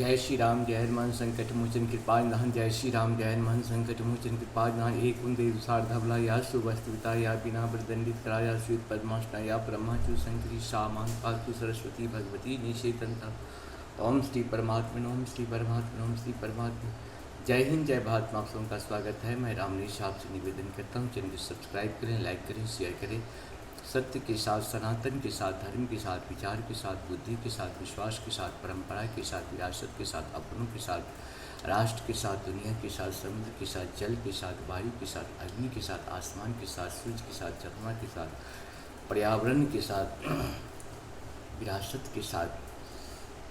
जय श्री राम जय हनुमान संकट मोचन कृपा निधान। जय श्री राम जय हनुमान संकट मोचन कृपा निधान। एक कुंदे सार्धबला या सुवस्तुता या बिना वरदंडित करा या श्वेत पद्मासना या ब्रह्माचु शंकरी सामान पालतु सरस्वती भगवती निषेधनता। ओम श्री परमात्मा ओम श्री परमात्मा ओम श्री परमात्मा। जय हिंद जय भारत। आप सबका स्वागत है। मैं रामनीश आपसे निवेदन करता हूँ, चैनल को सब्सक्राइब करें, लाइक करें, शेयर करें। सत्य के साथ, सनातन के साथ, धर्म के साथ, विचार के साथ, बुद्धि के साथ, विश्वास के साथ, परंपरा के साथ, विरासत के साथ, अपनों के साथ, राष्ट्र के साथ, दुनिया के साथ, समुद्र के साथ, जल के साथ, वायु के साथ, अग्नि के साथ, आसमान के साथ, सूर्य के साथ, चंद्रमा के साथ, पर्यावरण के साथ, विरासत के साथ,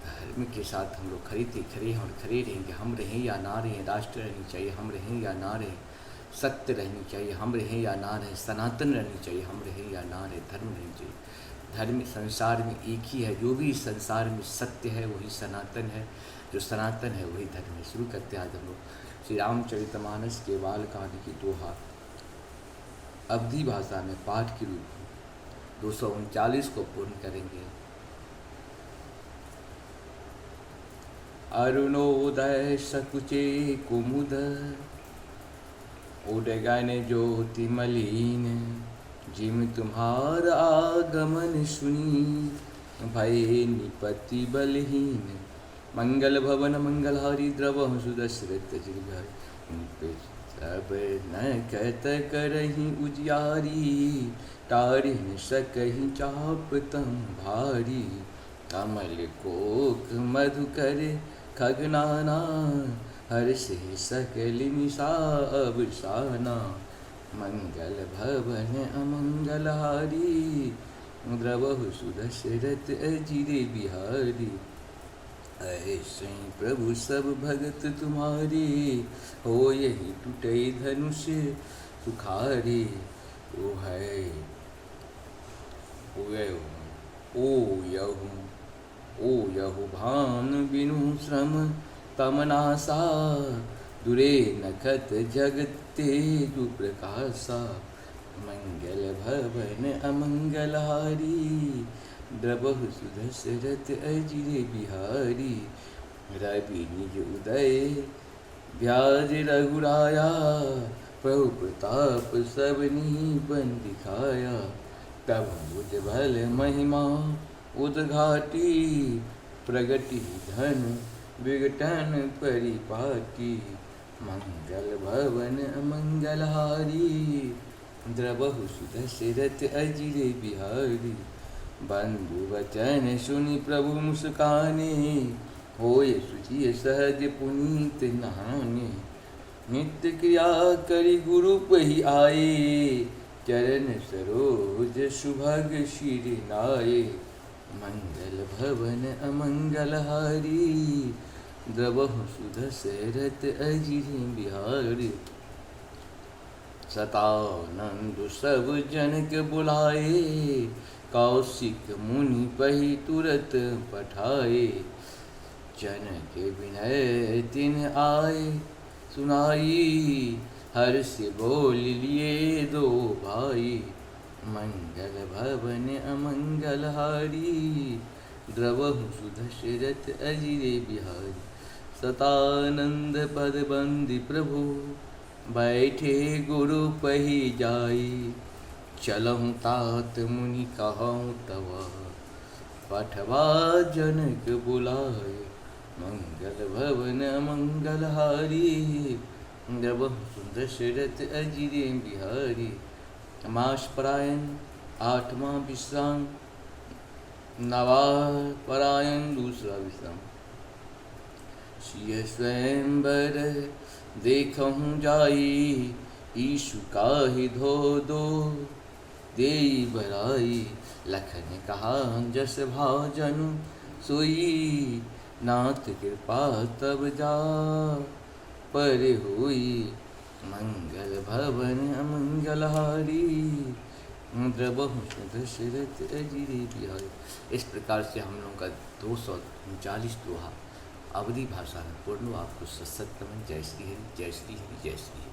धर्म के साथ हम लोग खड़े हैं और खड़े रहेंगे। हम रहें या ना रहें, राष्ट्र रहनी चाहिए, हम रहें या ना रहें, सत्य रहनी चाहिए, हम रहें या ना रहें, सनातन रहनी चाहिए, हम रहें या ना रहें, धर्म रहनी चाहिए। धर्म संसार में एक ही है, जो भी संसार में सत्य है वही सनातन है, जो सनातन है वही धर्म है। शुरू करते हैं आज हम लोग श्री रामचरितमानस के बालकांड की दोहा अवधी भाषा में पाठ के रूप में 239 को पूर्ण करेंगे। अरुणोदय सकुचे कुमुद उडगन ज्योति मलिन, जिम तुम्हार आगमन सुनी भय निपति बलहीन। मंगल भवन मंगलहारी द्रव सुदशरथ जिघर, सब न कहत करही उजियारी। तारि न सकहि चाप तम भारी, कमल कोक मधुकर खगनाना। हर्ष सकल निशा अवसाना, मंगल भवन अमंगलहारी। द्रवहु सुदशरथ अजिर बिहारी, ऐसे प्रभु सब भगत तुम्हारे। हो यही टूटे धनुष सुखारे, ओ है ओ यहु भानु बिनु श्रम तमनासा। दुरे नखत जगते दुप्रकाशा, मंगल भवन अमंगलहारी। द्रवहु सुदशरथ अजिर बिहारी, रवि निज उदय व्याज रघुराया। प्रभु प्रताप सबनी बन दिखाया, तब बुझ भल महिमा उद्घाटी। प्रगति धन विघटन परिपाटी, मंगल भवन अमंगलहारी। द्रवहु सुदशरथ अजिर बिहारी, बंधु वचन सुनि प्रभु मुस्काने। होय सुचिय सहज पुनीत नहाने, नित्य क्रिया करि गुरु पहि आए। चरण सरोज सुभग शिर नाये, मंगल भवन अमंगलहारी। द्रवहु सुदशरथ अजिर बिहारी, सतानंद सब जनक बुलाए। कौशिक मुनि पहि तुरत पठाए, जनक विनय तिन आए सुनाई। हर्ष बोल लिए दो भाई, मंगल भवन अमंगलहारी। द्रवहु सुदशरथ अजिर बिहारी, सतानंद पद बंदी प्रभु। बैठे गुरु पहि जाई, चलहु तात मुनि कहूँ तवा। पठवा जनक बुलाए, मंगल भवन अमंगलहारी। द्रवहु सुदशरथ अजिर बिहारी। मास परायण 8वां विश्राम, नवा परायण दूसरा विश्राम। सिय स्वयंवर देखहु जाई, ईशु काहि धो दो देई बराई। लखन कहा जस भाजनु सोई, नाथ कृपा तब जा पर हुई। मंगल भवन अमंगलहारी, द्रवहु सुदशरथ अजिर बिहारी। इस प्रकार से हम लोगों का 239 दोहा अवधी भाषा में पूर्ण। आपको सत्संग। जय श्री हरि जय श्री हरि जय श्री हरि।